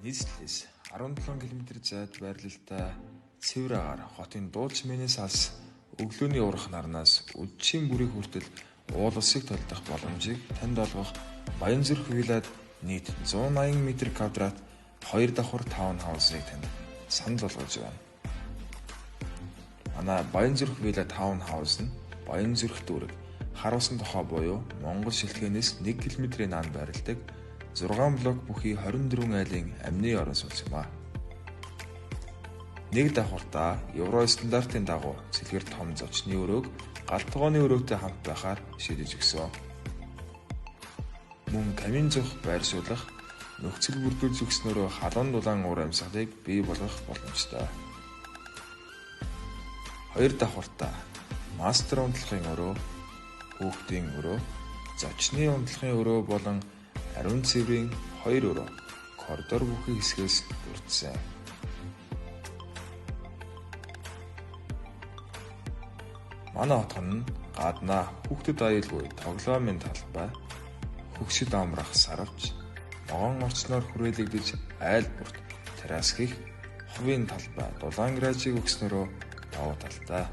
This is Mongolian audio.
нийслэлээс 17 км зайд байрлалтай цэвэр агаар хотын дуу чимээнээс алс өглөөний урах нарнаас өдшийн бүрийг хүртэл уул усыг толдох боломжийг танд олгох Баянзүрх виллад нийт 180 м2 2 давхар таунхаусыг танд санал болгож байна. Манай Баянзүрх вилла таунхаус нь Баянзүрх дүүрэг харуулсан тохоо буюу Монгол шилтгээнээс 1 км-ийн наанд байрладаг 6 блок бүхий 24 айлын амны орон сууц юм а. Нэг давхартаа евро стандартын дагуу цэлгэр том зочны өрөөг галтгооны өрөөтэй хамт байхаар шийдэж өгсөн. Мөн камин зөх байршуулах, нөхцөл бүрдүүл зүгснөрөө халуун дулаан уур амьсгалыг бий болгох боломжтой. 2 давхартаа мастер унтлагын өрөө, хүүхдийн өрөө, зочны унтлагын өрөө болон ариун цэврийн 2 өрөө коридор бүхий хэсгээс бүрдсэн. Манай хотхон нь гаднаа хүүхдэд аюулгүй тоглоомын талбай, хөгшид амрах сарвч, ногоон орчноор хүрээлэгдэж айл бүрт террас гих, хувийн талбай, дулаан гаражийг өгснөрөө давуу талтай.